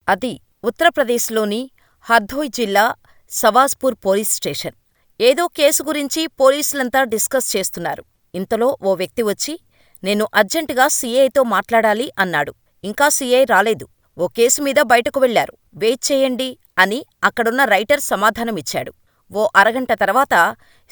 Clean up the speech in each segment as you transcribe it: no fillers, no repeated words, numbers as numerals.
అది ఉత్తరప్రదేశ్లోని హర్దోయ్ జిల్లా సవాజ్పూర్ పోలీస్ స్టేషన్. ఏదో కేసు గురించి పోలీసులంతా డిస్కస్ చేస్తున్నారు. ఇంతలో ఓ వ్యక్తి వచ్చి, నేను అర్జెంటుగా సీఐతో మాట్లాడాలి అన్నాడు. ఇంకా సీఐ రాలేదు. ఓ కేసు మీద బయటకు వెళ్లారు. వెయిట్ చేయండి అని అక్కడున్న రైటర్ సమాధానమిచ్చాడు. ఓ అరగంట తర్వాత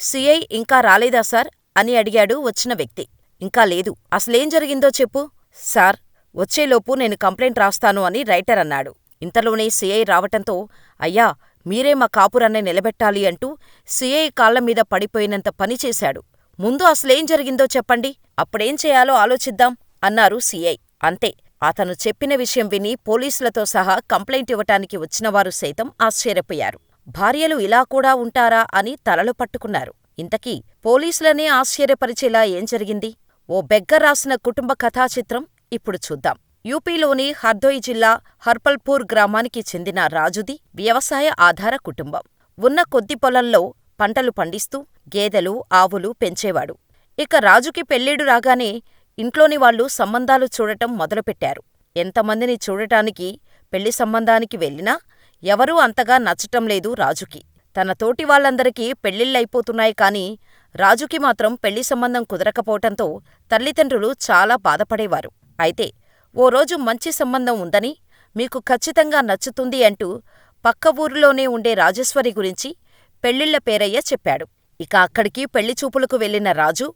సీఐ ఇంకా రాలేదా సార్ అని అడిగాడు వచ్చిన వ్యక్తి. ఇంకా లేదు. అసలేం జరిగిందో చెప్పు. సార్, వచ్చేలోపు నేను కంప్లైంట్ రాస్తాను అని రైటర్ అన్నాడు. ఇంతలోనే సీఐ రావటంతో, అయ్యా, మీరే మా కాపురాన్ని నిలబెట్టాలి అంటూ సీఐ కాళ్లమీద పడిపోయినంత పనిచేశాడు. ముందు అసలేం జరిగిందో చెప్పండి, అప్పుడేం చేయాలో ఆలోచిద్దాం అన్నారు సీఐ. అంతే. అతను చెప్పిన విషయం విని పోలీసులతో సహా కంప్లైంట్ ఇవ్వటానికి వచ్చినవారు సైతం ఆశ్చర్యపోయారు. భార్యలు ఇలా కూడా ఉంటారా అని తలలు పట్టుకున్నారు. ఇంతకీ పోలీసులనే ఆశ్చర్యపరిచేలా ఏం జరిగింది? ఓ బెగ్గర్ రాసిన కుటుంబ కథాచిత్రం ఇప్పుడు చూద్దాం. యూపీలోని హర్దోయ్ జిల్లా హర్పల్పూర్ గ్రామానికి చెందిన రాజుది వ్యవసాయ ఆధార కుటుంబం. ఉన్న కొద్ది పొలంలో పంటలు పండిస్తూ గేదెలు, ఆవులు పెంచేవాడు. ఇక రాజుకి పెళ్ళిడు రాగానే ఇంట్లోని వాళ్ళు సంబంధాలు చూడటం మొదలుపెట్టారు. ఎంతమందిని చూడటానికి పెళ్లి సంబంధానికి వెళ్ళినా ఎవరూ అంతగా నచ్చటంలేదు రాజుకి. తన తోటి వాళ్ళందరికీ పెళ్ళిళ్ళైపోతున్నాయి కానీ రాజుకి మాత్రం పెళ్లి సంబంధం కుదరకపోవటంతో తల్లిదండ్రులు చాలా బాధపడేవారు. అయితే ఓ రోజు మంచి సంబంధం ఉందని, మీకు ఖచ్చితంగా నచ్చుతుంది అంటూ పక్క ఊరిలోనే ఉండే రాజేశ్వరి గురించి పెళ్ళిళ్ళ పేరయ్య చెప్పాడు. ఇక అక్కడికి పెళ్లిచూపులకు వెళ్లిన రాజు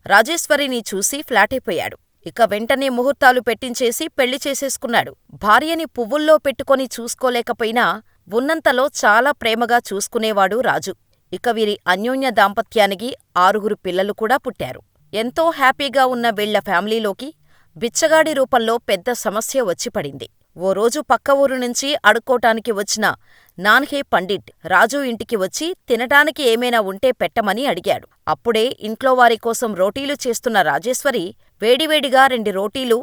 రాజేశ్వరిని చూసి ఫ్లాటైపోయాడు. ఇక వెంటనే ముహూర్తాలు పెట్టించేసి పెళ్లి చేసేసుకున్నాడు. భార్యని పువ్వుల్లో పెట్టుకొని చూసుకోలేకపోయినా ఉన్నంతలో చాలా ప్రేమగా చూసుకునేవాడు రాజు. ఇక వీరి అన్యోన్య దాంపత్యానికి 6 పిల్లలు కూడా పుట్టారు. ఎంతో హ్యాపీగా ఉన్న వీళ్ల ఫ్యామిలీలోకి బిచ్చగాడి రూపంలో పెద్ద సమస్య వచ్చి పడింది. ఓ రోజు పక్క ఊరు నుంచి అడుక్కోటానికి వచ్చిన నాన్హే పండిట్ రాజు ఇంటికి వచ్చి తినటానికి ఏమైనా ఉంటే పెట్టమని అడిగాడు. అప్పుడే ఇంట్లోవారి కోసం రోటీలు చేస్తున్న రాజేశ్వరి వేడివేడిగా 2 రోటీలు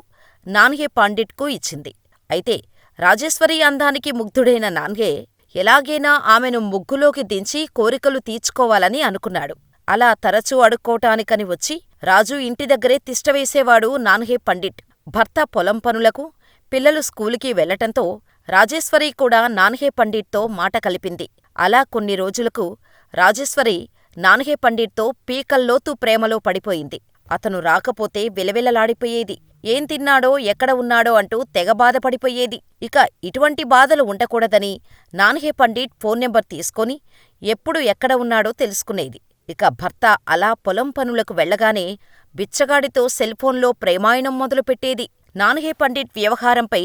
నాన్హే పండిట్కు ఇచ్చింది. అయితే రాజేశ్వరి అందానికి ముగ్ధుడైన నాన్హే ఎలాగైనా ఆమెను ముగ్గులోకి దించి కోరికలు తీర్చుకోవాలని అనుకున్నాడు. అలా తరచూ అడుక్కోటానికని వచ్చి రాజు ఇంటి దగ్గరే తిష్టవేసేవాడు నాన్హే పండిట్. భర్త పొలం పనులకు, పిల్లలు స్కూలుకి వెళ్లటంతో రాజేశ్వరి కూడా నాన్హే పండిట్తో మాట కలిపింది. అలా కొన్ని రోజులకు రాజేశ్వరి నాన్హే పండిట్తో పీకల్లోతు ప్రేమలో పడిపోయింది. అతను రాకపోతే విలవిలలాడిపోయేది. ఏం తిన్నాడో, ఎక్కడ ఉన్నాడో అంటూ తెగ బాధపడిపోయేది. ఇక ఇటువంటి బాధలు ఉండకూడదని నాన్హే పండిట్ ఫోన్ నెంబర్ తీసుకొని ఎప్పుడు ఎక్కడ ఉన్నాడో తెలుసుకునేది. ఇక భర్త అలా పొలం పనులకు వెళ్లగానే బిచ్చగాడితో సెల్ఫోన్లో ప్రేమాయణం మొదలుపెట్టేది. నాన్హే పండిట్ వ్యవహారంపై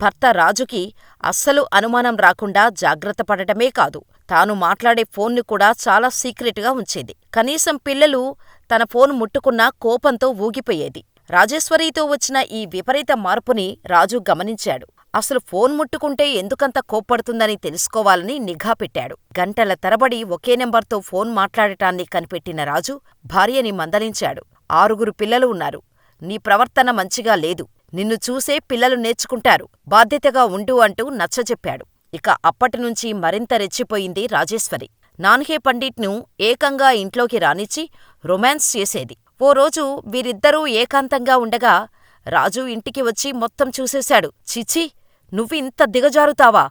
భర్త రాజుకి అస్సలు అనుమానం రాకుండా జాగ్రత్త పడటమే కాదు, తాను మాట్లాడే ఫోన్ను కూడా చాలా సీక్రెట్గా ఉంచేది. కనీసం పిల్లలు తన ఫోన్ ముట్టుకున్నా కోపంతో ఊగిపోయేది. రాజేశ్వరితో వచ్చిన ఈ విపరీత మార్పుని రాజు గమనించాడు. అసలు ఫోన్ ముట్టుకుంటే ఎందుకంత కోప్పడుతుందని తెలుసుకోవాలని నిఘా పెట్టాడు. గంటల తరబడి ఒకే నెంబర్తో ఫోన్ మాట్లాడటాన్ని కనిపెట్టిన రాజు భార్యని మందలించాడు. 6 పిల్లలు ఉన్నారు. నీ ప్రవర్తన మంచిగా లేదు. నిన్ను చూసే పిల్లలు నేర్చుకుంటారు. బాధ్యతగా ఉండు అంటూ నచ్చజెప్పాడు. ఇక అప్పటినుంచి మరింత రెచ్చిపోయింది రాజేశ్వరి. నాన్హే పండిట్ను ఏకంగా ఇంట్లోకి రానిచ్చి రొమాన్స్ చేసేది. ఓ రోజు వీరిద్దరూ ఏకాంతంగా ఉండగా రాజు ఇంటికి వచ్చి మొత్తం చూసేశాడు. చిచి, నువ్వింత దిగజారుతావా?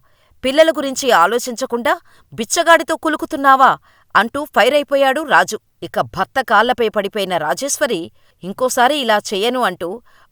పిల్లల గురించి ఆలోచించకుండా బిచ్చగాడితో కులుకుతున్నావా అంటూ ఫైరైపోయాడు రాజు. ఇక భర్త కాళ్లపై పడిపోయిన రాజేశ్వరి ఇంకోసారి ఇలా చెయ్యను అంటూ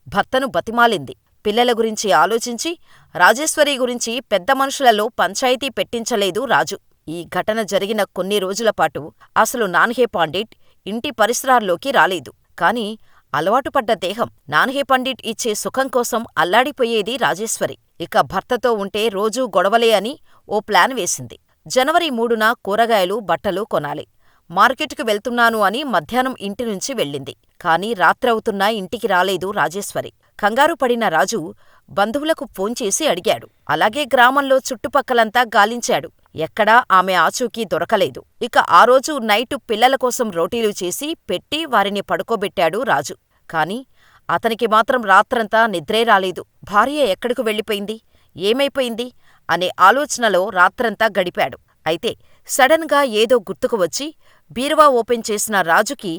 భర్తను బతిమాలింది. పిల్లల గురించి ఆలోచించి రాజేశ్వరి గురించి పెద్ద మనుషులలో పంచాయితీ పెట్టించలేదు రాజు. ఈ ఘటన జరిగిన కొన్ని రోజులపాటు అసలు నాన్హే పండిట్ ఇంటి పరిసరాల్లోకి రాలేదు. కాని అలవాటుపడ్డ దేహం నాన్హే పండిట్ ఇచ్చే సుఖం కోసం అల్లాడిపోయేది రాజేశ్వరి. ఇక భర్తతో ఉంటే రోజూ గొడవలే అని ఓ ప్లాన్ వేసింది. జనవరి 3న కూరగాయలు, బట్టలు కొనాలి. మార్కెట్కు వెళ్తున్నాను అని మధ్యాహ్నం ఇంటినుంచి వెళ్ళింది. కాని రాత్రవుతున్నా ఇంటికి రాలేదు రాజేశ్వరి. కంగారు పడిన రాజు బంధువులకు ఫోన్ చేసి అడిగాడు. అలాగే గ్రామంలో చుట్టుపక్కలంతా గాలించాడు. ఎక్కడా ఆమె ఆచూకీ దొరకలేదు. ఇక ఆ రోజు నైటు పిల్లల కోసం రోటీలు చేసి పెట్టి వారిని పడుకోబెట్టాడు రాజు. కాని అతనికి మాత్రం రాత్రంతా నిద్రే రాలేదు. భార్య ఎక్కడకు వెళ్ళిపోయింది, ఏమైపోయింది అనే ఆలోచనలో రాత్రంతా గడిపాడు. అయితే సడన్ గా ఏదో గుర్తుకు వచ్చి బీరువా ఓపెన్ చేసిన రాజుకి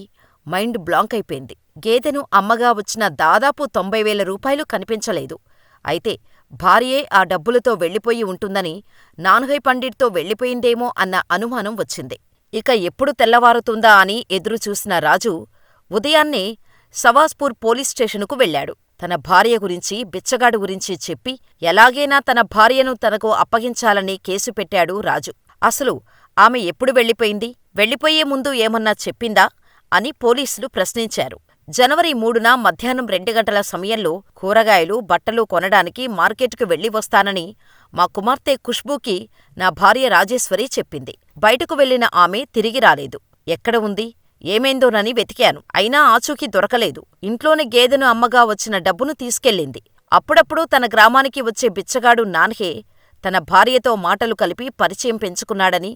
మైండ్ బ్లాంక్ అయిపోయింది. గేదెను అమ్మగా వచ్చిన దాదాపు 90,000 రూపాయలు కనిపించలేదు. అయితే భార్యే ఆ డబ్బులతో వెళ్ళిపోయి ఉంటుందని, నాన్హయ్ పండిట్తో వెళ్ళిపోయిందేమో అన్న అనుమానం వచ్చింది. ఇక ఎప్పుడు తెల్లవారుతుందా అని ఎదురుచూసిన రాజు ఉదయాన్నే సవాస్పూర్ పోలీస్ స్టేషనుకు వెళ్ళాడు. తన భార్య గురించి, బిచ్చగాడు గురించి చెప్పి ఎలాగైనా తన భార్యను తనకు అప్పగించాలని కేసు పెట్టాడు రాజు. అసలు ఆమె ఎప్పుడు వెళ్ళిపోయింది, వెళ్ళిపోయే ముందు ఏమన్నా చెప్పిందా అని పోలీసులు ప్రశ్నించారు. జనవరి 3న మధ్యాహ్నం 2 గంటల సమయంలో కూరగాయలు, బట్టలు కొనడానికి మార్కెట్కు వెళ్ళి వస్తానని మా కుమార్తె ఖుష్బూకి నా భార్య రాజేశ్వరి చెప్పింది. బయటకు వెళ్లిన ఆమె తిరిగి రాలేదు. ఎక్కడ ఉంది, ఏమైందోనని వెతికాను. అయినా ఆచూకీ దొరకలేదు. ఇంట్లోని గేదెను అమ్మగా వచ్చిన డబ్బును తీసుకెళ్ళింది. అప్పుడప్పుడు తన గ్రామానికి వచ్చే బిచ్చగాడు నాన్హే తన భార్యతో మాటలు కలిపి పరిచయం పెంచుకున్నాడని,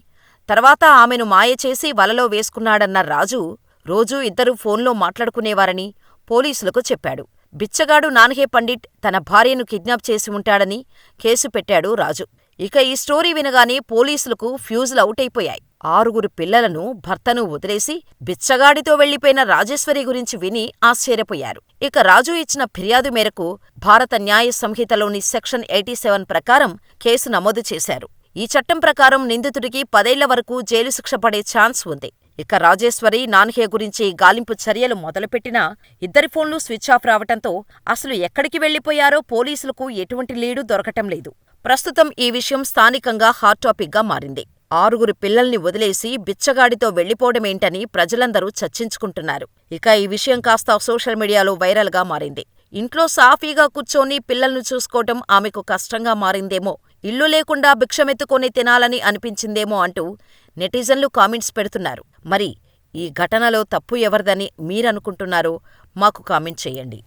తర్వాత ఆమెను మాయచేసి వలలో వేసుకున్నాడన్న రాజు రోజూ ఇద్దరూ ఫోన్లో మాట్లాడుకునేవారని పోలీసులకు చెప్పాడు. బిచ్చగాడు నాన్హే పండిట్ తన భార్యను కిడ్నాప్ చేసి ఉంటాడని కేసు పెట్టాడు రాజు. ఇక ఈ స్టోరీ వినగానే పోలీసులకు ఫ్యూజులు అవుటైపోయాయి. 6 పిల్లలను, భర్తను వదిలేసి బిచ్చగాడితో వెళ్లిపోయిన రాజేశ్వరి గురించి విని ఆశ్చర్యపోయారు. ఇక రాజు ఇచ్చిన ఫిర్యాదు మేరకు భారత న్యాయ సంహితలోని సెక్షన్ 87 ప్రకారం కేసు నమోదు చేశారు. ఈ చట్టం ప్రకారం నిందితుడికి 10 ఏళ్ల వరకు జైలు శిక్ష పడే ఛాన్స్ ఉంది. ఇక రాజేశ్వరి, నాన్హే గురించి గాలింపు చర్యలు మొదలుపెట్టినా ఇద్దరి ఫోన్లు స్విచ్ ఆఫ్ రావటంతో అసలు ఎక్కడికి వెళ్లిపోయారో పోలీసులకు ఎటువంటి లీడు దొరకటం లేదు. ప్రస్తుతం ఈ విషయం స్థానికంగా హాట్ టాపిక్గా మారింది. 6 పిల్లల్ని వదిలేసి బిచ్చగాడితో వెళ్లిపోవడమేంటని ప్రజలందరూ చర్చించుకుంటున్నారు. ఇక ఈ విషయం కాస్త సోషల్ మీడియాలో వైరల్గా మారింది. ఇంట్లో సాఫీగా కూర్చొని పిల్లల్ని చూసుకోవటం ఆమెకు కష్టంగా మారిందేమో, ఇల్లు లేకుండా భిక్షమెత్తుకొని తినాలని అనిపించిందేమో అంటూ నెటిజన్లు కామెంట్స్ పెడుతున్నారు. మరి ఈ ఘటనలో తప్పు ఎవరిదని మీరనుకుంటున్నారో మాకు కామెంట్ చేయండి.